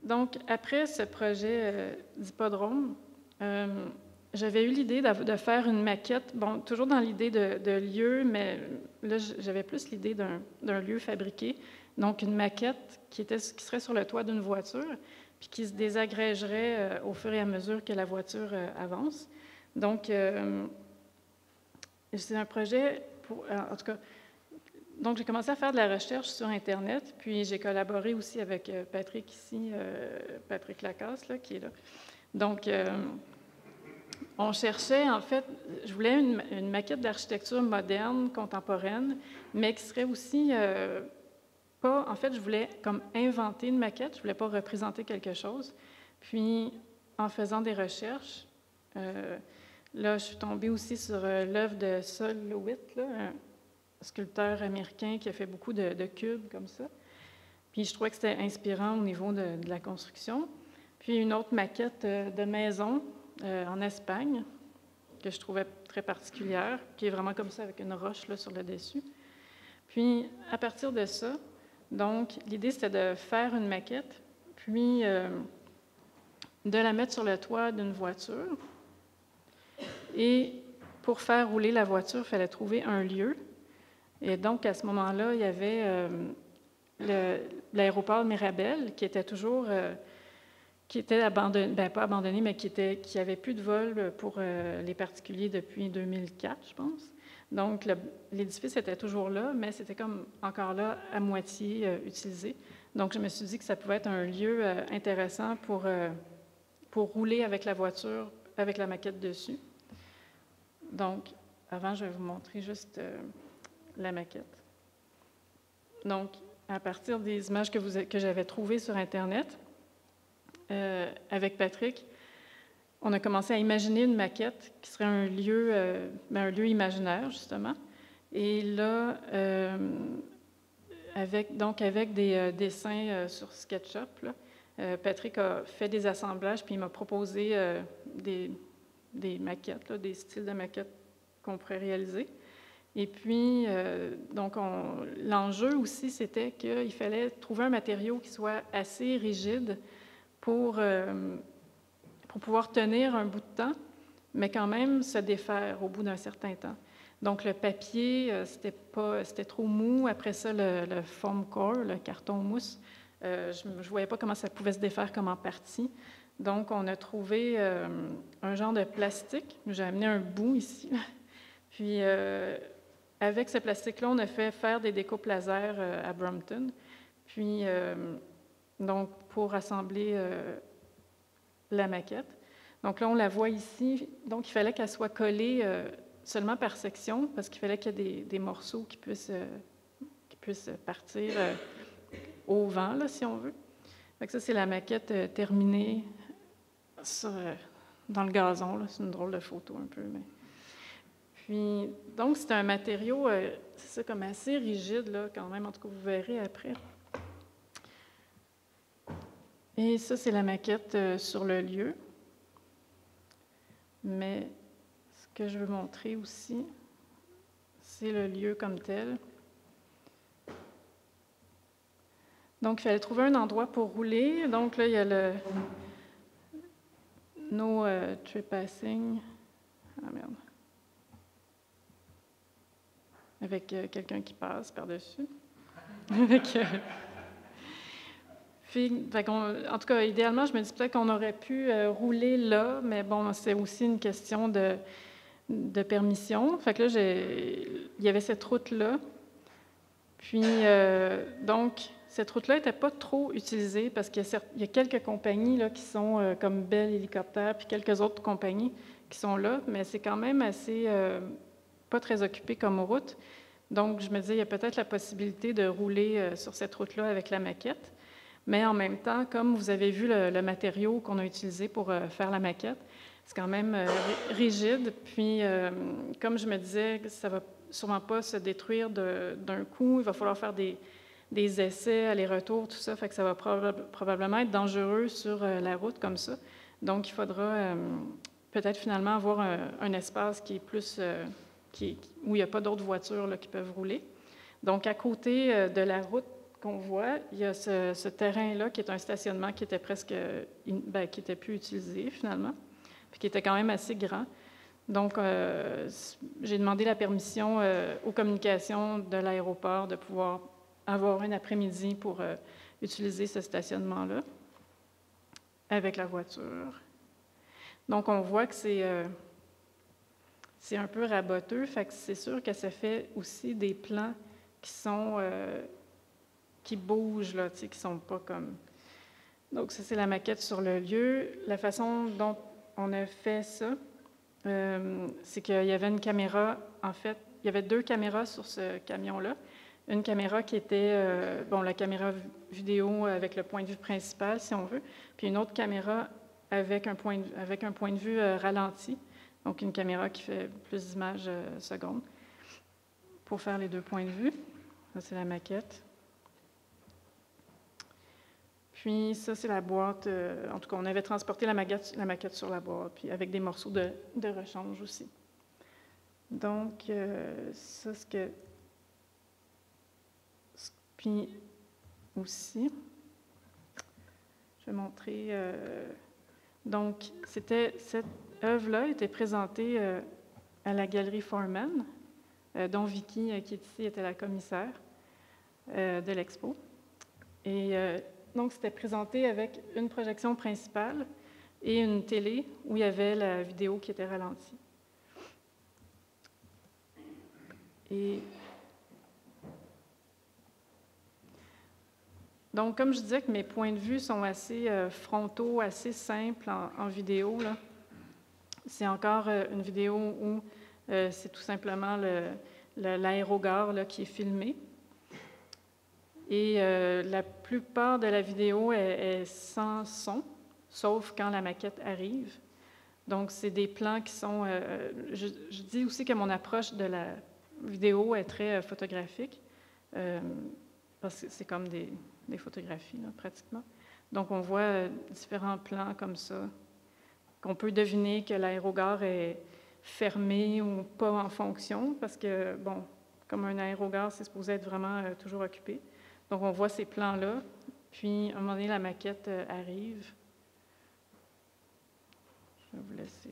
Donc, après ce projet d'hippodrome, j'avais eu l'idée de faire une maquette, bon, toujours dans l'idée de lieu, mais là, j'avais plus l'idée d'un lieu fabriqué. Donc, une maquette qui serait sur le toit d'une voiture, puis qui se désagrégerait au fur et à mesure que la voiture avance. Donc, c'est un projet, en tout cas, donc j'ai commencé à faire de la recherche sur Internet, puis j'ai collaboré aussi avec Patrick ici, Patrick Lacasse, là, qui est là. Donc, on cherchait, en fait, je voulais une maquette d'architecture moderne, contemporaine, mais qui serait aussi pas... En fait, je voulais comme inventer une maquette, je voulais pas représenter quelque chose. Puis, en faisant des recherches, là, je suis tombée aussi sur l'œuvre de Sol Lewitt, là, un sculpteur américain qui a fait beaucoup de cubes comme ça. Puis, je trouvais que c'était inspirant au niveau de la construction. Puis, une autre maquette de maison en Espagne, que je trouvais très particulière, qui est vraiment comme ça, avec une roche là, sur le dessus. Puis, à partir de ça, donc, l'idée, c'était de faire une maquette, puis de la mettre sur le toit d'une voiture. Et pour faire rouler la voiture, il fallait trouver un lieu. Et donc, à ce moment-là, il y avait l'aéroport Mirabel, qui était toujours... qui était abandonné, bien pas abandonné, mais qui avait plus de vol pour les particuliers depuis 2004, je pense. Donc, l'édifice était toujours là, mais c'était comme encore là, à moitié utilisé. Donc, je me suis dit que ça pouvait être un lieu intéressant pour rouler avec la voiture, avec la maquette dessus. Donc, avant, je vais vous montrer juste la maquette. Donc, à partir des images que j'avais trouvées sur Internet, avec Patrick, on a commencé à imaginer une maquette qui serait un lieu imaginaire, justement. Et là, avec des dessins sur SketchUp, là, Patrick a fait des assemblages, puis il m'a proposé des maquettes, là, des styles de maquettes qu'on pourrait réaliser. Et puis, donc, l'enjeu aussi, c'était qu'il fallait trouver un matériau qui soit assez rigide pour pouvoir tenir un bout de temps, mais quand même se défaire au bout d'un certain temps. Donc, le papier, c'était trop mou. Après ça, le foam core, le carton mousse, je ne voyais pas comment ça pouvait se défaire comme en partie. Donc, on a trouvé un genre de plastique. J'ai amené un bout ici. Puis, avec ce plastique-là, on a fait faire des découpes laser à Brompton. Puis, donc, pour assembler la maquette. Donc là, on la voit ici. Donc, il fallait qu'elle soit collée seulement par section, parce qu'il fallait qu'il y ait des morceaux qui puissent partir au vent, là, si on veut. Donc ça, c'est la maquette terminée dans le gazon. C'est une drôle de photo un peu. Mais... Puis, donc, c'est un matériau, c'est ça, comme assez rigide, là, quand même. En tout cas, vous verrez après. Et ça, c'est la maquette sur le lieu. Mais ce que je veux montrer aussi, c'est le lieu comme tel. Donc, il fallait trouver un endroit pour rouler. Donc, là, il y a le No Trespassing. Ah, merde. Avec quelqu'un qui passe par-dessus. En tout cas, idéalement, je me dis peut-être qu'on aurait pu rouler là, mais bon, c'est aussi une question de permission. Fait que là, il y avait cette route-là. Puis, donc, cette route-là n'était pas trop utilisée parce qu'il y a quelques compagnies là, qui sont comme Bell Hélicoptère, puis quelques autres compagnies qui sont là, mais c'est quand même assez pas très occupé comme route. Donc, je me disais, il y a peut-être la possibilité de rouler sur cette route-là avec la maquette. Mais en même temps, comme vous avez vu le matériau qu'on a utilisé pour faire la maquette, c'est quand même rigide. Puis, comme je me disais, ça ne va sûrement pas se détruire d'un coup. Il va falloir faire des essais, aller-retour, tout ça. Fait que ça va probablement être dangereux sur la route comme ça. Donc, il faudra peut-être finalement avoir un espace qui est plus... où il n'y a pas d'autres voitures là, qui peuvent rouler. Donc, à côté de la route qu'on voit, il y a ce terrain-là qui est un stationnement qui était presque, qui était plus utilisé finalement, puis qui était quand même assez grand. Donc, j'ai demandé la permission aux communications de l'aéroport de pouvoir avoir un après-midi pour utiliser ce stationnement-là avec la voiture. Donc, on voit que c'est un peu raboteux, fait que c'est sûr que ça fait aussi des plans qui bougent, là, tu sais, qui sont pas comme... Donc, ça, c'est la maquette sur le lieu. La façon dont on a fait ça, c'est qu'il y avait une caméra, en fait, il y avait 2 caméras sur ce camion-là. Une caméra qui était, la caméra vidéo avec le point de vue principal, si on veut, puis une autre caméra avec un point de vue ralenti, donc une caméra qui fait plus d'images secondes, pour faire les 2 points de vue. Ça, c'est la maquette. Puis ça, c'est la boîte. En tout cas, on avait transporté la maquette sur la boîte, puis avec des morceaux de rechange aussi. Donc, ça, puis aussi, je vais montrer... donc, cette œuvre-là était présentée à la Galerie Foreman, dont Vicky, qui est ici, était la commissaire de l'expo. Et donc, c'était présenté avec une projection principale et une télé où il y avait la vidéo qui était ralentie. Et donc, comme je disais que mes points de vue sont assez frontaux, assez simples en vidéo, là. C'est encore une vidéo où c'est tout simplement l'aérogare qui est filmé. Et la plupart de la vidéo est sans son, sauf quand la maquette arrive. Donc, c'est des plans qui sont... je dis aussi que mon approche de la vidéo est très photographique, parce que c'est comme des photographies, là, pratiquement. Donc, on voit différents plans comme ça, qu'on peut deviner que l'aérogare est fermé ou pas en fonction, parce que, bon, comme un aérogare, c'est supposé être vraiment toujours occupé. Donc, on voit ces plans-là, puis à un moment donné, la maquette arrive. Je vais vous laisser...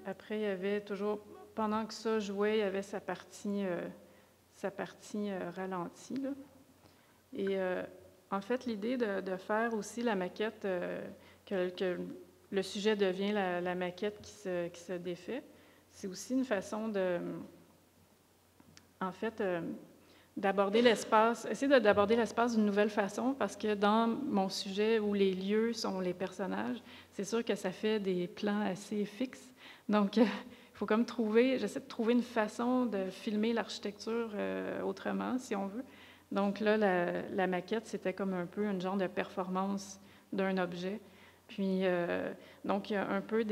Après, il y avait toujours, pendant que ça jouait, il y avait sa partie ralentie, là. Et en fait, l'idée de faire aussi la maquette, que le sujet devient la maquette qui se défait, c'est aussi une façon d'aborder l'espace, essayer d'aborder l'espace d'une nouvelle façon, parce que dans mon sujet où les lieux sont les personnages, c'est sûr que ça fait des plans assez fixes. Donc, il faut comme j'essaie de trouver une façon de filmer l'architecture autrement, si on veut. Donc là, la maquette, c'était comme un peu une genre de performance d'un objet. Puis, donc, il y a un peu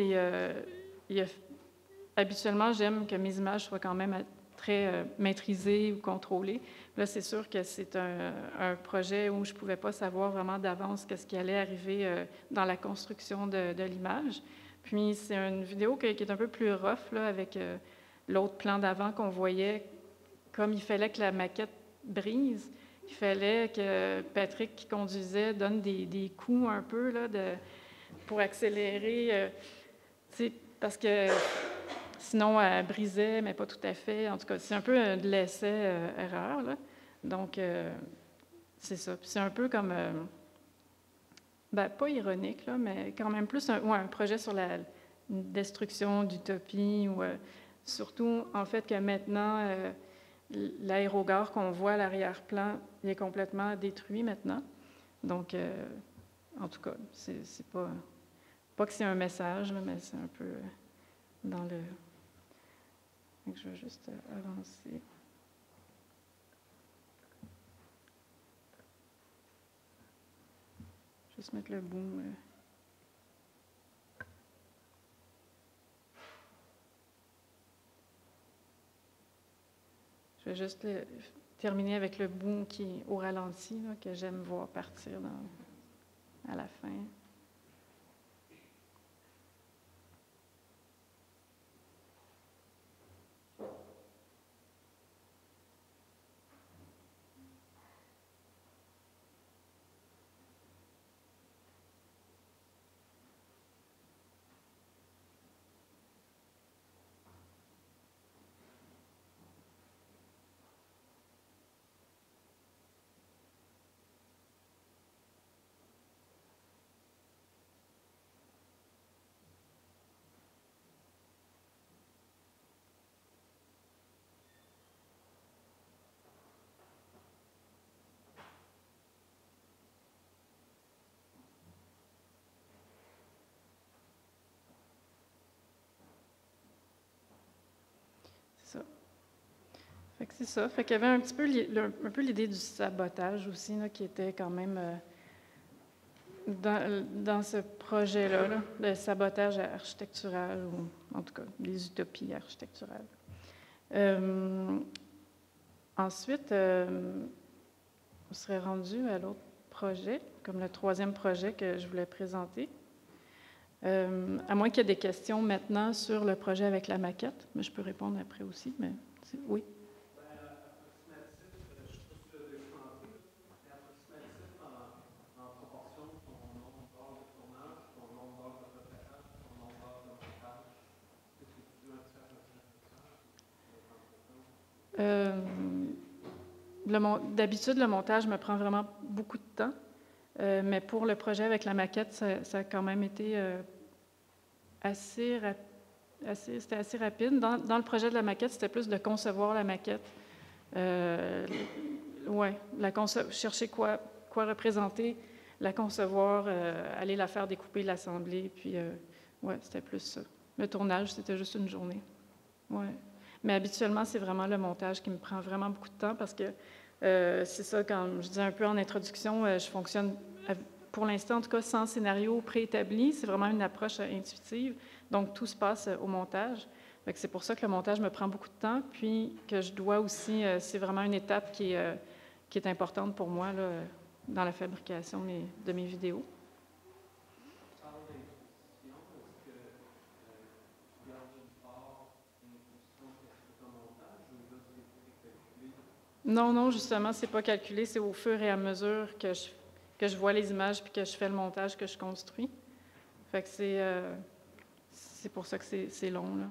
habituellement, j'aime que mes images soient quand même très maîtrisées ou contrôlées. Là, c'est sûr que c'est un projet où je ne pouvais pas savoir vraiment d'avance qu'est-ce qui allait arriver dans la construction de l'image. Puis, c'est une vidéo qui est un peu plus rough, là, avec l'autre plan d'avant qu'on voyait, comme il fallait que la maquette brise, il fallait que Patrick, qui conduisait, donne des coups un peu là, pour accélérer, parce que sinon, elle brisait, mais pas tout à fait. En tout cas, c'est un peu de l'essai-erreur. Donc, c'est ça. Puis c'est un peu comme, pas ironique, là, mais quand même plus un projet sur la destruction d'utopie, ou surtout, en fait, que maintenant, l'aérogare qu'on voit à l'arrière-plan, il est complètement détruit maintenant. Donc, en tout cas, c'est pas que c'est un message, là, mais c'est un peu dans le... Donc, je vais juste avancer. Juste mettre le boom. Je vais juste terminer avec le boom qui est au ralenti, là, que j'aime voir partir à la fin. C'est ça. Fait que c'est ça. Fait qu'il y avait un petit peu l'idée du sabotage aussi, là, qui était quand même dans ce projet-là, là, le sabotage architectural, ou en tout cas les utopies architecturales. Ensuite, on serait rendu à l'autre projet, comme le troisième projet que je voulais présenter. À moins qu'il y ait des questions maintenant sur le projet avec la maquette, mais je peux répondre après aussi, mais oui. D'habitude, le montage me prend vraiment beaucoup de temps, mais pour le projet avec la maquette, ça a quand même été c'était assez rapide. Dans le projet de la maquette, c'était plus de concevoir la maquette. Chercher quoi représenter, la concevoir, aller la faire découper, l'assembler, puis c'était plus ça. Le tournage, c'était juste une journée. Ouais. Mais habituellement, c'est vraiment le montage qui me prend vraiment beaucoup de temps parce que c'est ça, comme je disais un peu en introduction, je fonctionne, pour l'instant en tout cas, sans scénario préétabli. C'est vraiment une approche intuitive. Donc, tout se passe au montage. C'est pour ça que le montage me prend beaucoup de temps, puis que je dois aussi, c'est vraiment une étape qui est importante pour moi là, dans la fabrication de mes vidéos. Non, justement, c'est pas calculé, c'est au fur et à mesure que je vois les images puis que je fais le montage que je construis. Fait que c'est pour ça que c'est long, là.